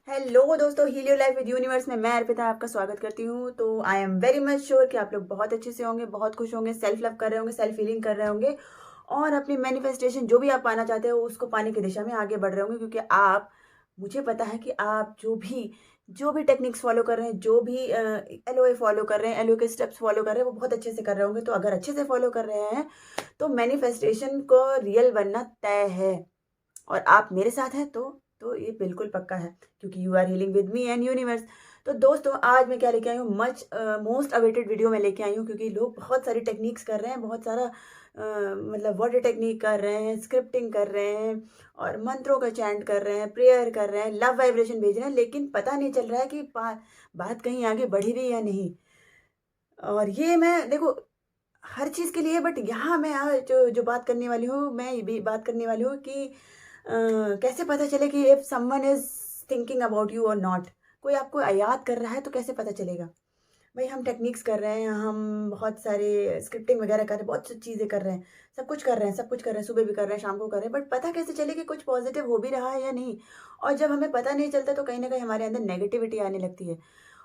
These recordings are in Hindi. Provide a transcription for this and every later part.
हेलो दोस्तों, heal your life with universe में मैं अर्पिता आपका स्वागत करती हूँ। तो I am very much sure कि आप लोग बहुत अच्छे से होंगे, बहुत खुश होंगे, सेल्फ लव कर रहे होंगे, सेल्फ हीलिंग कर रहे होंगे और अपनी मैनिफेस्टेशन जो भी आप पाना चाहते हो उसको पाने की दिशा में आगे बढ़ रहे होंगे। क्योंकि आप, मुझे पता है कि आप जो भी टेक्निक्स फॉलो कर रहे हैं, जो भी एलओए फॉलो कर रहे हैं, एलओए के स्टेप्स फॉलो कर रहे हैं, वो बहुत अच्छे से कर रहे होंगे। तो अगर अच्छे से फॉलो कर रहे हैं तो मैनिफेस्टेशन को रियल बनना तय है। और आप मेरे साथ हैं तो ये बिल्कुल पक्का है, क्योंकि you are healing with me and universe. तो दोस्तों, आज मैं क्या लेके आई हूँ, मोस्ट अवेटेड वीडियो में लेके आई हूँ। क्योंकि लोग बहुत सारी टेक्निक्स कर रहे हैं, बहुत सारा मतलब वाटर टेक्निक कर रहे हैं, स्क्रिप्टिंग कर रहे हैं और मंत्रों का चैंट कर रहे हैं, प्रेयर कर रहे हैं, लव वाइब्रेशन भेज रहे हैं, लेकिन पता नहीं चल रहा है कि बात कहीं आगे बढ़ी भी या नहीं। और ये मैं देखो हर चीज़ के लिए, बट यहाँ मैं आज जो बात करने वाली हूँ, मैं ये भी बात करने वाली हूँ कि कैसे पता चले कि if someone is thinking about you और नॉट। कोई आपको याद कर रहा है तो कैसे पता चलेगा। भाई, हम टेक्निक्स कर रहे हैं, हम बहुत सारे स्क्रिप्टिंग वगैरह कर रहे हैं, बहुत सी चीज़ें कर रहे हैं, सब कुछ कर रहे हैं, सब कुछ कर रहे हैं, सुबह भी कर रहे हैं, शाम को कर रहे हैं, बट पता कैसे चले कि कुछ पॉजिटिव हो भी रहा है या नहीं। और जब हमें पता नहीं चलता तो कहीं ना कहीं हमारे अंदर नेगेटिविटी आने लगती है।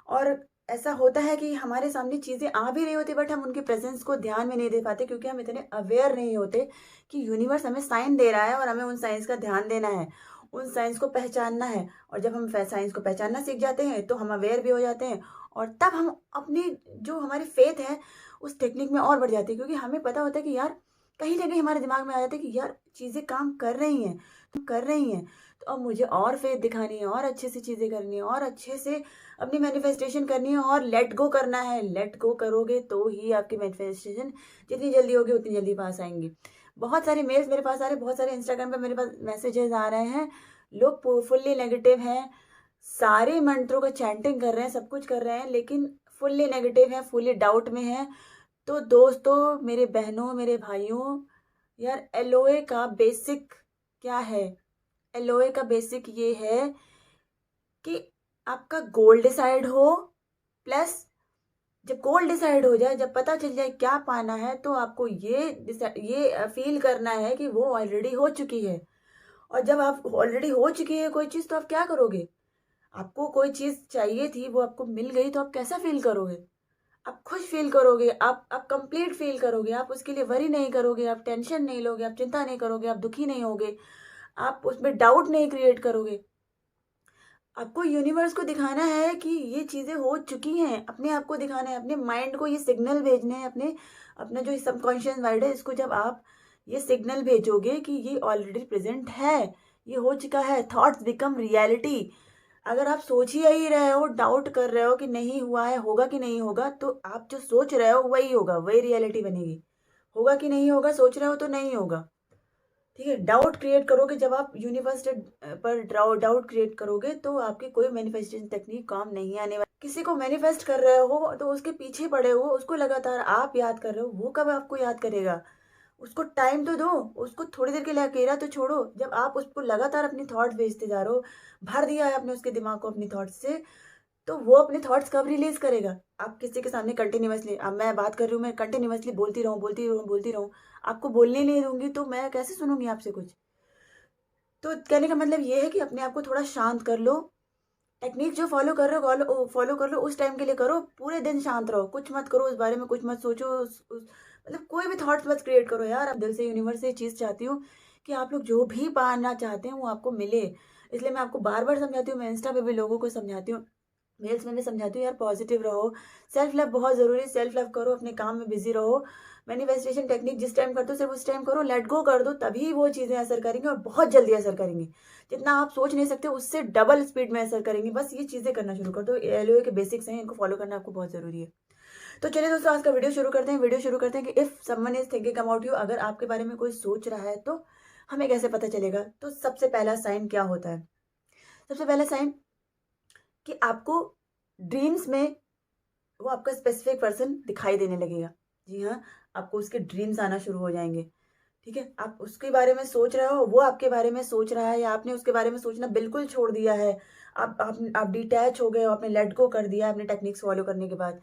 और ऐसा होता है कि हमारे सामने चीज़ें आ भी रही होती, बट हम उनके प्रेजेंस को ध्यान में नहीं दे पाते, क्योंकि हम इतने अवेयर नहीं होते कि यूनिवर्स हमें साइन दे रहा है और हमें उन साइंस का ध्यान देना है, उन साइंस को पहचानना है। और जब हम साइंस को पहचानना सीख जाते हैं तो हम अवेयर भी हो जाते हैं, और तब हम अपनी जो हमारी फेथ है उस टेक्निक में और बढ़ जाती है। क्योंकि हमें पता होता है कि यार, कहीं ना कहीं हमारे दिमाग में आ जाता है कि यार चीज़ें काम कर रही हैं, तो कर रही हैं, तो अब मुझे और फेथ दिखानी है, और अच्छे से चीज़ें करनी है, और अच्छे से अपनी मैनिफेस्टेशन करनी है, और लेट गो करना है। लेट गो करोगे तो ही आपकी मैनिफेस्टेशन जितनी जल्दी होगी उतनी जल्दी पास आएंगी। बहुत सारे मेल्स मेरे पास आ रहे हैं, बहुत सारे इंस्टाग्राम पे मेरे पास मैसेजेस आ रहे हैं। लोग फुल्ली नेगेटिव हैं, सारे मंत्रों का चैंटिंग कर रहे हैं, सब कुछ कर रहे हैं, लेकिन फुल्ली नेगेटिव है, फुल्ली डाउट में है। तो दोस्तों, मेरे बहनों, मेरे भाइयों, यार एलोए का बेसिक क्या है। एलोए का बेसिक ये है कि आपका गोल डिसाइड हो, प्लस जब गोल डिसाइड हो जाए, जब पता चल जाए क्या पाना है, तो आपको ये फील करना है कि वो ऑलरेडी हो चुकी है। और जब आप ऑलरेडी हो चुकी है कोई चीज़, तो आप क्या करोगे। आपको कोई चीज़ चाहिए थी, वो आपको मिल गई, तो आप कैसा फील करोगे। आप खुश फील करोगे, आप कंप्लीट फील करोगे, आप उसके लिए वरी नहीं करोगे, आप टेंशन नहीं लोगे, आप चिंता नहीं करोगे, आप दुखी नहीं होगे, आप उसमें डाउट नहीं क्रिएट करोगे। आपको यूनिवर्स को दिखाना है कि ये चीज़ें हो चुकी हैं, अपने आप को दिखाना है, अपने माइंड को ये सिग्नल भेजने हैं, अपना जो सबकॉन्शियस माइंड है, इसको जब आप ये सिग्नल भेजोगे कि ये ऑलरेडी प्रेजेंट है, ये हो चुका है, थॉट्स बिकम रियलिटी। अगर आप सोच ही रहे हो, डाउट कर रहे हो कि नहीं हुआ है, होगा कि नहीं होगा, तो आप जो सोच रहे हो वही होगा, वही रियलिटी बनेगी। होगा कि नहीं होगा, सोच रहे हो तो नहीं होगा। ठीक है, डाउट क्रिएट करोगे, जब आप यूनिवर्स पर डाउट क्रिएट करोगे तो आपकी कोई मैनिफेस्टेशन टेक्निक काम नहीं आने वाली। किसी को मैनिफेस्ट कर रहे हो तो उसके पीछे पड़े हो, उसको लगातार आप याद कर रहे हो, वो कब आपको याद करेगा। उसको टाइम तो दो, उसको थोड़ी देर के लिए अकेला तो छोड़ो। जब आप उसको लगातार अपनी थॉट्स भेजते जा रहे हो, भर दिया है आपने उसके दिमाग को अपनी थॉट्स से, तो वो अपने थॉट्स कब रिलीज करेगा। आप किसी के सामने कंटिन्यूअसली, अब मैं बात कर रही हूँ, मैं कंटिन्यूअसली बोलती रहूँ, बोलती रहूँ, बोलती रहूँ, आपको बोलने नहीं दूंगी तो मैं कैसे सुनूंगी आपसे कुछ। तो कहने का मतलब ये है कि अपने आप को थोड़ा शांत कर लो। टेक्निक जो फॉलो कर रहे हो फॉलो कर लो, उस टाइम के लिए करो, पूरे दिन शांत रहो, कुछ मत करो, उस बारे में कुछ मत सोचो, मतलब कोई भी थॉट्स मत क्रिएट करो। यार, अब दिल से यूनिवर्स से ये चीज़ चाहती हूँ कि आप लोग जो भी पाना चाहते हैं वो आपको मिले। इसलिए मैं आपको बार बार समझाती हूँ, मैं इंस्टा पे भी लोगों को समझाती हूँ, मेल्स में भी समझाती हूँ, यार पॉजिटिव रहो, सेल्फ लव बहुत ज़रूरी, सेल्फ लव करो, अपने काम में बिजी रहो। मैनिफेस्टेशन टेक्निक जिस टाइम करते हो सिर्फ उस टाइम करो, लेट गो कर दो, तभी वो चीज़ें असर करेंगी, और बहुत जल्दी असर करेंगी। जितना आप सोच नहीं सकते उससे डबल स्पीड में असर करेंगी। बस ये चीज़ें करना शुरू कर दो, एलओए के बेसिक्स हैं, इनको फॉलो करना आपको बहुत ज़रूरी है। तो चलिए दोस्तों, आज का वीडियो शुरू करते हैं कि if someone is thinking about you, अगर आपके बारे में कोई सोच रहा है तो हमें कैसे पता चलेगा। तो सबसे पहला साइन क्या होता है। सबसे पहला साइन कि आपको ड्रीम्स में वो आपका स्पेसिफिक पर्सन दिखाई देने लगेगा। जी हाँ, आपको उसके ड्रीम्स आना शुरू हो जाएंगे। ठीक है, आप उसके बारे में सोच रहे हो, वो आपके बारे में सोच रहा है, या आपने उसके बारे में सोचना बिल्कुल छोड़ दिया है। आप डिटैच हो गए हो, आपने लेट गो कर दिया है अपने टेक्निक्स फॉलो करने के बाद।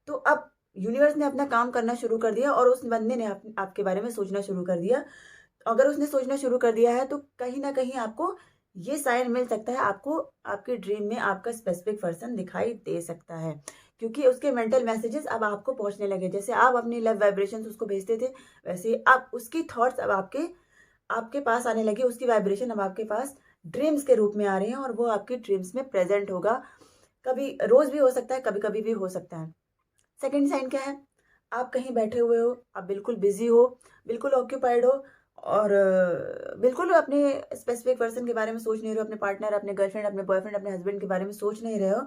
तो अब यूनिवर्स ने अपना काम करना शुरू कर दिया, और उस बंदे ने आपके बारे में सोचना शुरू कर दिया। अगर उसने सोचना शुरू कर दिया है तो कहीं ना कहीं आपको ये साइन मिल सकता है आपको, आपके ड्रीम में आपका स्पेसिफिक पर्सन दिखाई दे सकता है, क्योंकि उसके मेंटल मैसेजेस अब आपको पहुंचने लगे। जैसे आप अपनी लव वाइब्रेशंस उसको भेजते थे, वैसे ही अब उसकी थॉट्स अब आपके आपके पास आने लगी। उसकी वाइब्रेशन अब आपके पास ड्रीम्स के रूप में आ रहे हैं और वो आपके ड्रीम्स में प्रेजेंट होगा। कभी रोज भी हो सकता है, कभी कभी भी हो सकता है। सेकंड साइन क्या है? आप कहीं बैठे हुए हो, आप बिल्कुल बिजी हो, बिल्कुल ऑक्यूपाइड हो और बिल्कुल अपने स्पेसिफिक पर्सन के बारे में सोच नहीं रहे हो, अपने पार्टनर, अपने गर्लफ्रेंड, अपने बॉयफ्रेंड, अपने हस्बैंड के बारे में सोच नहीं रहे हो,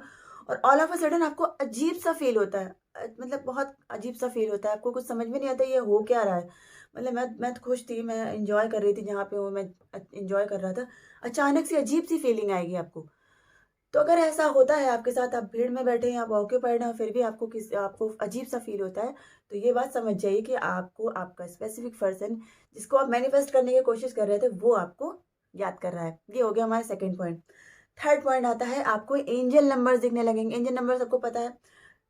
और ऑल ऑफ अ सडन आपको अजीब सा फील होता है। मतलब बहुत अजीब सा फील होता है, आपको कुछ समझ में नहीं आता ये हो क्या रहा है। मतलब मैं तो खुश थी, मैं इंजॉय कर रही थी जहाँ पे हूँ, मैं इंजॉय कर रहा था, अचानक से अजीब सी फीलिंग आएगी आपको। तो अगर ऐसा होता है आपके साथ, आप भीड़ में बैठे हैं, आप ऑक्यूपाइड हैं, फिर भी आपको अजीब सा फील होता है, तो ये बात समझ जाइए कि आपको आपका स्पेसिफिक पर्सन, जिसको आप मैनिफेस्ट करने की कोशिश कर रहे थे, वो आपको याद कर रहा है। ये हो गया हमारा सेकंड पॉइंट। थर्ड पॉइंट आता है, आपको एंजल नंबर्स दिखने लगेंगे। एंजल नंबर सबको पता है,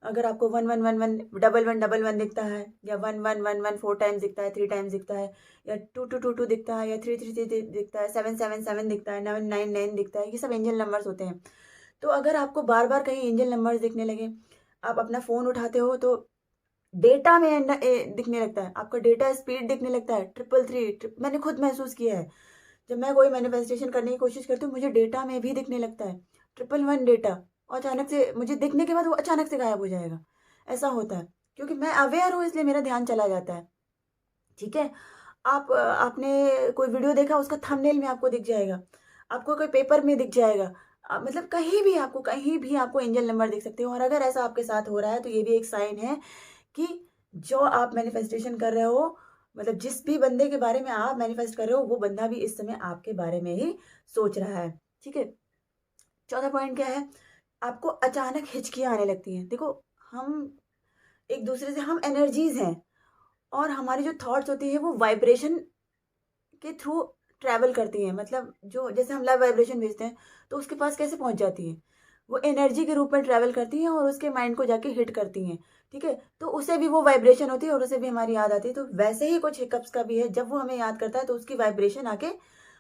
अगर आपको 1111 1111 दिखता है, या 1111 4 टाइम्स दिखता है, 3 टाइम्स दिखता है, या 2222 दिखता है, या 333 दिखता है, 777 दिखता है, 999 दिखता है, ये सब एंजल नंबर्स होते हैं। तो अगर आपको बार बार कहीं एंजल नंबर्स दिखने लगे, आप अपना फ़ोन उठाते हो तो डेटा में दिखने लगता है, आपका डेटा स्पीड दिखने लगता है, 333। मैंने खुद महसूस किया है, जब मैं कोई मैनिफेस्टेशन करने की कोशिश करती हूँ, मुझे डेटा में भी दिखने लगता है 111 डेटा, और अचानक से मुझे दिखने के बाद वो अचानक से गायब हो जाएगा। ऐसा होता है, क्योंकि मैं अवेयर हूँ, इसलिए मेरा ध्यान चला जाता है। ठीक है? आपने कोई वीडियो देखा, उसका थंबनेल में आपको दिख जाएगा, आपको कोई पेपर में दिख जाएगा, मतलब कहीं भी आपको एंजल नंबर दिख सकते हो। और अगर ऐसा आपके साथ हो रहा है, तो ये भी एक साइन है कि जो आप मैनिफेस्टेशन कर रहे हो, मतलब जिस भी बंदे के बारे में आप मैनिफेस्ट कर रहे हो, वो बंदा भी इस समय आपके बारे में ही सोच रहा है। ठीक है? चौथा पॉइंट क्या है? आपको अचानक हिचकियाँ आने लगती हैं। देखो, हम एक दूसरे से, हम एनर्जीज हैं, और हमारी जो थॉट्स होती है वो वाइब्रेशन के थ्रू ट्रैवल करती हैं। मतलब जो, जैसे हम लव वाइब्रेशन भेजते हैं, तो उसके पास कैसे पहुंच जाती है? वो एनर्जी के रूप में ट्रैवल करती हैं और उसके माइंड को जाके हिट करती हैं। ठीक है? तो उसे भी वो वाइब्रेशन होती है और उसे भी हमारी याद आती है। तो वैसे ही कुछ हिकअप्स का भी है, जब वो हमें याद करता है तो उसकी वाइब्रेशन आके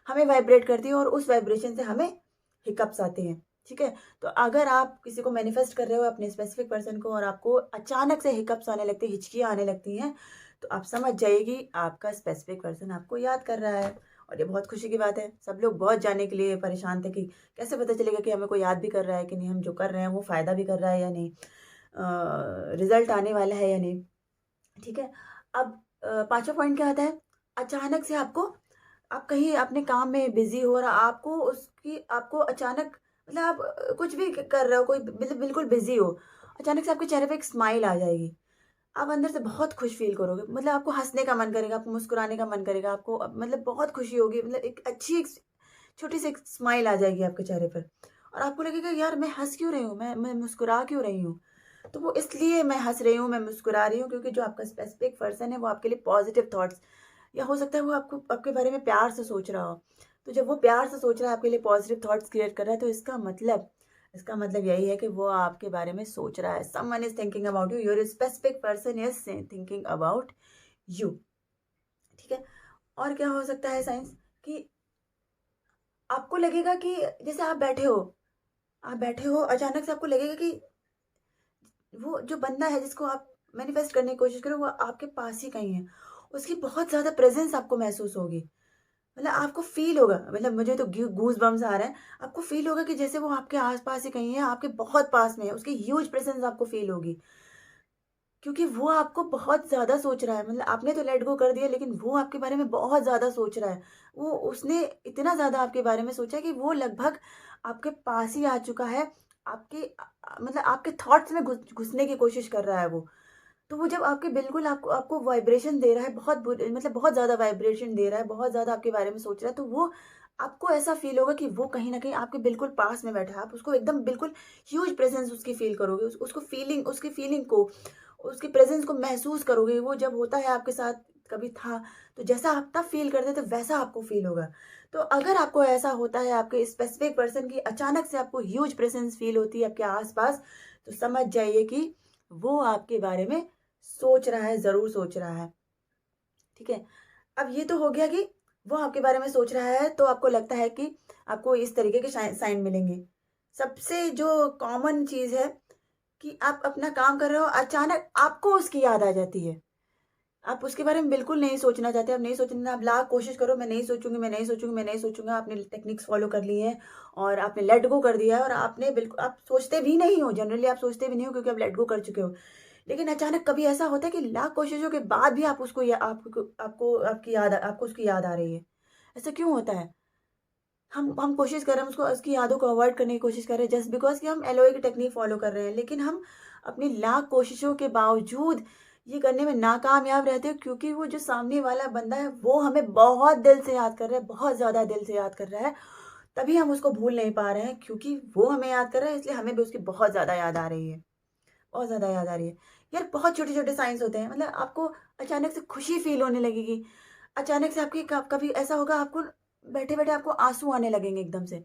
हमें वाइब्रेट करती है और उस वाइब्रेशन से हमें हिकअप्स आते हैं। ठीक है? तो अगर आप किसी को मैनिफेस्ट कर रहे हो, अपने स्पेसिफिक पर्सन को, और आपको अचानक से हिकअप्स आने लगते हैं, हिचकियाँ आने लगती हैं, तो आप समझ जाइए कि आपका स्पेसिफिक पर्सन आपको याद कर रहा है। और ये बहुत खुशी की बात है। सब लोग बहुत जानने के लिए परेशान थे कि कैसे पता चलेगा कि हमें कोई याद भी कर रहा है कि नहीं, हम जो कर रहे हैं वो फ़ायदा भी कर रहा है या नहीं, रिज़ल्ट आने वाला है या नहीं। ठीक है? अब पाँचवा पॉइंट क्या आता है? अचानक से आप कहीं अपने काम में बिज़ी हो और आपको अचानक, मतलब आप कुछ भी कर रहे हो, कोई मतलब बिल्कुल बिज़ी हो, अचानक से आपके चेहरे पे एक स्माइल आ जाएगी। आप अंदर से बहुत खुश फ़ील करोगे, मतलब आपको हँसने का मन करेगा, आपको मुस्कुराने का मन करेगा, आपको मतलब बहुत खुशी होगी, मतलब एक अच्छी एक छोटी-सी एक स्माइल आ जाएगी आपके चेहरे पर, और आपको लगेगा यार मैं हँस क्यों रही हूँ? मैं मुस्कुरा क्यों रही हूँ? तो वो इसलिए मैं हँस रही हूँ, मैं मुस्कुरा रही हूँ, क्योंकि जो आपका स्पेसिफिक पर्सन है वो आपके लिए पॉज़िटिव थॉट्स, या हो सकता है वो आपको आपके बारे में प्यार से सोच रहा हो। तो जब वो प्यार से सोच रहा है, आपके लिए पॉज़िटिव थॉट्स क्रिएट कर रहा है, तो इसका मतलब यही है कि वो आपके बारे में सोच रहा है। Someone is thinking about you, your specific person is thinking about you. ठीक है? और क्या हो सकता है साइंस, कि आपको लगेगा कि जैसे आप बैठे हो, अचानक से आपको लगेगा कि वो जो बंदा है जिसको आप मैनिफेस्ट करने की कोशिश कर रहे हो, वो आपके पास ही कहीं है। उसकी बहुत ज़्यादा प्रेज़ेंस आपको महसूस होगी। मतलब आपको फ़ील होगा, मतलब मुझे तो गूज़ बम्प्स आ रहे हैं। आपको फ़ील होगा कि जैसे वो आपके आस-पास ही कहीं है, आपके बहुत पास में है। उसकी ह्यूज प्रेज़ेंस आपको फ़ील होगी। क्योंकि वो आपको बहुत ज़्यादा सोच रहा है, मतलब आपने तो लेट गो कर दिया, लेकिन वो आपके बारे में बहुत ज़्यादा सोच रहा है। वो उसने इतना ज़्यादा आपके बारे में सोचा है कि वो लगभग आपके पास ही आ चुका है। मतलब आपके थॉट्स में घुसने की कोशिश कर रहा है वो। तो वो जब आपके बिल्कुल आपको आपको वाइब्रेशन दे रहा है, बहुत बुरे, मतलब बहुत ज़्यादा वाइब्रेशन दे रहा है, बहुत ज़्यादा आपके बारे में सोच रहा है, तो वो आपको ऐसा फ़ील होगा कि वो कहीं न कहीं आपके बिल्कुल पास में बैठा है। आप उसको एकदम बिल्कुल ह्यूज प्रेज़ेंस उसकी फ़ील करोगे। उसकी फ़ीलिंग को, उसकी प्रेज़ेंस को महसूस करोगे। वो जब होता है आपके साथ, कभी था, तो जैसा आप तब फ़ील करते थे, वैसा आपको फ़ील होगा। तो अगर आपको ऐसा होता है, आपके स्पेसिफ़िक पर्सन की अचानक से आपको ह्यूज प्रेज़ेंस फ़ील होती है आपके आस-पास, तो समझ जाइए कि वो आपके बारे में सोच रहा है, ज़रूर सोच रहा है। ठीक है? अब ये तो हो गया कि वो आपके बारे में सोच रहा है, तो आपको लगता है कि आपको इस तरीके के साइन मिलेंगे। सबसे जो कॉमन चीज़ है कि आप अपना काम कर रहे हो, अचानक आपको उसकी याद आ जाती है। आप उसके बारे में बिल्कुल नहीं सोचना चाहते, आप नहीं सोचना, आप लाख कोशिश करो, मैं नहीं सोचूँगी, मैं नहीं सोचूँगी, मैं नहीं सोचूँगा, आपने टेक्निक्स फ़ॉलो कर ली हैं और आपने लेट गो कर दिया है और आपने बिल्कुल आप सोचते भी नहीं हो, जनरली आप सोचते भी नहीं हो क्योंकि आप लेट गो कर चुके हो। लेकिन अचानक कभी ऐसा होता है कि लाख कोशिशों के बाद भी आप उसको या आपको आपको आपको उसकी याद आ रही है। ऐसा क्यों होता है? हम कोशिश कर रहे हैं उसको उसकी यादों को अवॉइड करने की कोशिश कर रहे हैं जस्ट बिकॉज़ कि हम एलओए की टेक्निक फ़ॉलो कर रहे हैं। लेकिन हम अपनी लाख कोशिशों के बावजूद ये करने में नाकामयाब रहते हैं क्योंकि वो जो सामने वाला बंदा है वो हमें बहुत दिल से याद कर रहा है, बहुत ज़्यादा दिल से याद कर रहा है। तभी हम उसको भूल नहीं पा रहे हैं क्योंकि वो हमें याद कर रहा है इसलिए हमें भी उसकी बहुत ज़्यादा याद आ रही है। बहुत ज़्यादा याद आ रही है। यार बहुत छोटे-छोटे साइन्स होते हैं मतलब आपको अचानक से खुशी फ़ील होने लगेगी। अचानक से आपकी क कभी ऐसा होगा आपको बैठे-बैठे आपको आँसू आने लगेंगे एकदम से।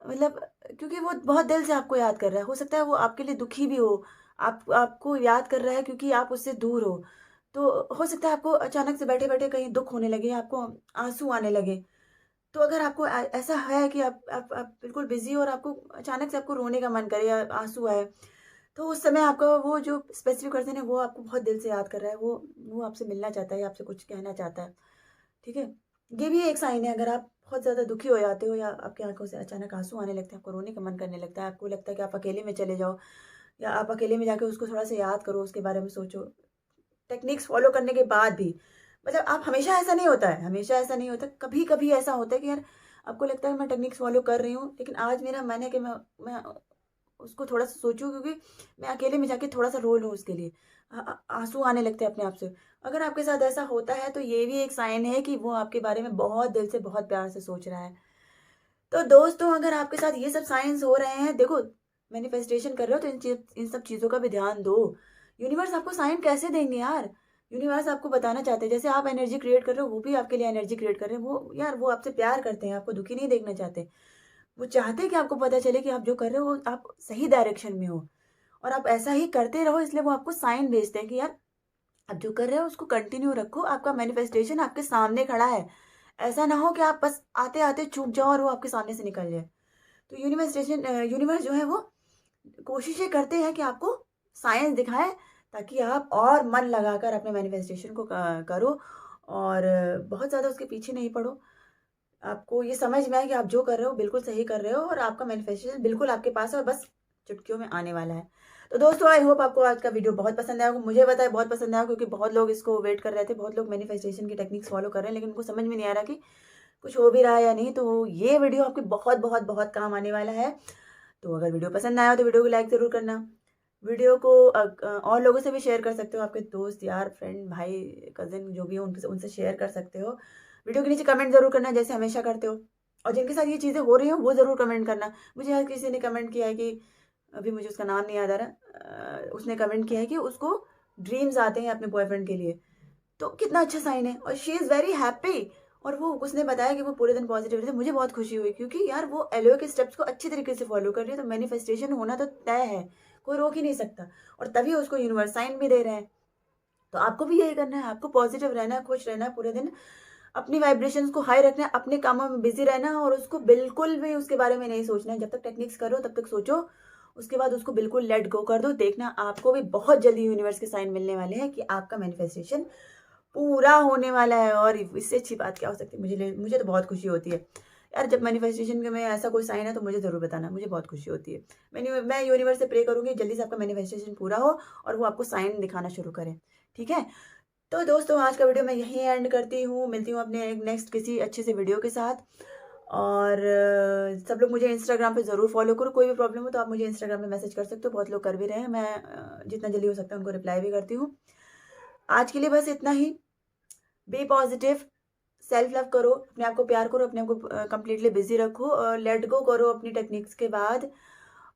मतलब क्योंकि वो बहुत दिल से आपको याद कर रहा है। हो सकता है वो आपके लिए दुखी भी हो। आपको याद कर रहा है क्योंकि आप उससे दूर हो। तो हो सकता है आपको अचानक से बैठे-बैठे कहीं दुःख होने लगे, आपको आँसू आने लगे। तो अगर आपको ऐसा है कि आप बिल्कुल बिज़ी हो और आपको अचानक से आपको रोने का मन करे या आँसू आए, तो उस समय आपका वो जो स्पेसिफ़िक पर्सन है वो आपको बहुत दिल से याद कर रहा है। वो आपसे मिलना चाहता है या आपसे कुछ कहना चाहता है। ठीक है? ये भी एक साइन है अगर आप बहुत ज़्यादा दुखी हो जाते हो या आपकी आँखों से अचानक आँसू आने लगते हैं, आपको रोने का मन करने लगता है, आपको लगता है कि आप अकेले में चले जाओ या आप अकेले में जाके उसको थोड़ा-सा याद करो, उसके बारे में सोचो। टेक्निक्स फ़ॉलो करने के बाद भी मतलब आप हमेशा ऐसा नहीं होता है, हमेशा ऐसा नहीं होता। कभी-कभी ऐसा होता है कि यार आपको लगता है मैं टेक्निक्स फ़ॉलो कर रही हूँ, लेकिन आज मेरा मन है कि मैं उसको थोड़ा-सा सोचूँ क्योंकि मैं अकेले में जाके थोड़ा-सा रो लूँ उसके लिए। आँसू आने लगते हैं अपने आप से। अगर आपके साथ ऐसा होता है तो ये भी एक साइन है कि वो आपके बारे में बहुत दिल से, बहुत प्यार से सोच रहा है। तो दोस्तों अगर आपके साथ ये सब साइन्स हो रहे हैं, देखो मैनिफेस्टेशन कर रहे हो तो इन सब चीज़ों का भी ध्यान दो। यूनिवर्स आपको साइन कैसे देंगे यार? यूनिवर्स आपको बताना चाहते हैं जैसे आप एनर्जी क्रिएट कर रहे हो, वो भी आपके लिए एनर्जी क्रिएट कर रहे हैं। वो यार वो आपसे प्यार करते हैं, आपको दुखी नहीं देखना चाहते। वो चाहते हैं कि आपको पता चले कि आप जो कर रहे हो, वो आप सही डायरेक्शन में हो और आप ऐसा ही करते रहो इसलिए वो आपको साइन भेजते हैं कि यार आप जो कर रहे हो उसको कंटिन्यू रखो, आपका मैनिफेस्टेशन आपके सामने खड़ा है। ऐसा ना हो कि आप बस आते-आते चूक जाओ और वो आपके सामने से निकल जाए। तो यूनिवर्स जो है वो कोशिशें करते हैं कि आपको साइंस दिखाएँ ताकि आप और मन लगाकर अपने मैनिफेस्टेशन को क करो और बहुत ज़्यादा उसके पीछे नहीं पड़ो। आपको ये समझ में आए कि आप जो कर रहे हो बिल्कुल सही कर रहे हो और आपका मैनिफेस्टेशन बिल्कुल आपके पास है और बस चुटकियों में आने वाला है। तो दोस्तों आई होप आपको आज का वीडियो बहुत पसंद आया होगा। मुझे पता है बहुत पसंद आया क्योंकि बहुत लोग इसको वेट कर रहे थे। बहुत लोग मैनिफेस्टेशन की टेक्निक्स फ़ॉलो कर रहे हैं लेकिन उनको समझ में नहीं आ रहा कि कुछ हो भी रहा है या नहीं। तो ये वीडियो आपके बहुत, बहुत, बहुत काम आने वाला है। तो अगर वीडियो पसंद आया हो तो वीडियो को लाइक ज़रूर करना। वीडियो को और लोगों से भी शेयर कर सकते हो, आपके दोस्त, यार, फ्रेंड, भाई, कज़िन जो भी हो उनके उनसे शेयर कर सकते हो। वीडियो के नीचे कमेंट ज़रूर करना जैसे हमेशा करते हो और जिनके साथ ये चीज़ें हो रही हो वो ज़रूर कमेंट करना। मुझे हर किसी ने कमेंट किया है कि अभी मुझे उसका नाम नहीं याद आ रहा उसने कमेंट किया है कि उसको ड्रीम्स आते हैं अपने बॉयफ्रेंड के लिए। तो कितना अच्छा साइन है और शी इज़ वेरी हैप्पी और वो उसने बताया कि वो पूरे दिन पॉजिटिव रहे थे। मुझे बहुत खुशी हुई क्योंकि यार वो एलोए के स्टेप्स को अच्छी तरीके से फॉलो कर रही है तो मैनिफेस्टेशन होना तो तय है, कोई रोक ही नहीं सकता और तभी उसको यूनिवर्स साइन भी दे रहे हैं। तो आपको भी यही करना है, आपको पॉजिटिव रहना है, खुश रहना है पूरे दिन, अपनी वाइब्रेशंस को हाई रखना है, अपने कामों में बिज़ी रहना है और उसको बिल्कुल भी उसके बारे में नहीं सोचना है। जब तक टेक्निक्स करो तब तक सोचो, उसके बाद उसको बिल्कुल लेट गो कर दो। देखना आपको भी बहुत जल्दी यूनिवर्स के साइन मिलने वाले हैं कि आपका मैनिफेस्टेशन पूरा होने वाला है और इससे अच्छी बात क्या हो सकती है। मुझे तो बहुत खुशी होती है। यार जब मैनिफेस्टेशन के में ऐसा कोई साइन है तो मुझे ज़रूर बताना, मुझे बहुत खुशी होती है। मैं यूनिवर्स से प्रे करूँगी जल्दी से आपका मैनिफेस्टेशन पूरा हो और वो आपको साइन दिखाना शुरू करें। ठीक है? तो दोस्तों आज का वीडियो मैं यहीं एंड करती हूँ। मिलती हूँ अपने एक नेक्स्ट किसी अच्छे से वीडियो के साथ और सब लोग मुझे इंस्टाग्राम पे ज़रूर फॉलो करो। कोई भी प्रॉब्लम हो तो आप मुझे इंस्टाग्राम पे मैसेज कर सकते हो। बहुत लोग कर भी रहे हैं। मैं जितना जल्दी हो सकता है उनको रिप्लाई भी करती हूँ। आज के लिए बस इतना ही। बी पॉजिटिव, सेल्फ लव करो, अपने आप को प्यार करो, अपने आप को कंप्लीटली बिजी रखो और लेट गो करो अपनी टेक्निक्स के बाद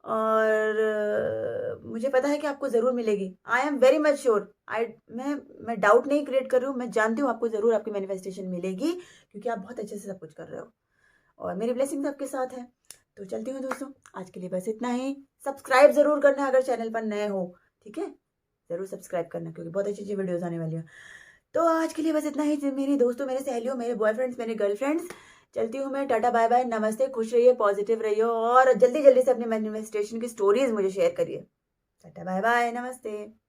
और मुझे पता है कि आपको ज़रूर मिलेगी। आई एम वेरी मच श्योर। मैं डाउट नहीं क्रिएट कर रही हूँ, मैं जानती हूँ आपको ज़रूर आपकी मैनिफेस्टेशन मिलेगी क्योंकि आप बहुत अच्छे से सब कुछ कर रहे हो और मेरी ब्लेसिंग्स आपके साथ है। तो चलती हूँ दोस्तों, आज के लिए बस इतना ही। सब्सक्राइब ज़रूर करना अगर चैनल पर नए हो, ठीक है? ज़रूर सब्सक्राइब करना क्योंकि बहुत अच्छी-अच्छी वीडियोज़ आने वाली हैं। तो आज के लिए बस इतना ही। मेरी दोस्तों, मेरे सहेलियों, मेरे बॉयफ्रेंड्स, मेरे गर्लफ्रेंड्स, चलती हूँ मैं। टाटा बाय बाय, नमस्ते, खुश रहिए, पॉजिटिव रहिए और जल्दी जल्दी से अपने मैनिफेस्टेशन की स्टोरीज मुझे शेयर करिए। टाटा बाय बाय, नमस्ते।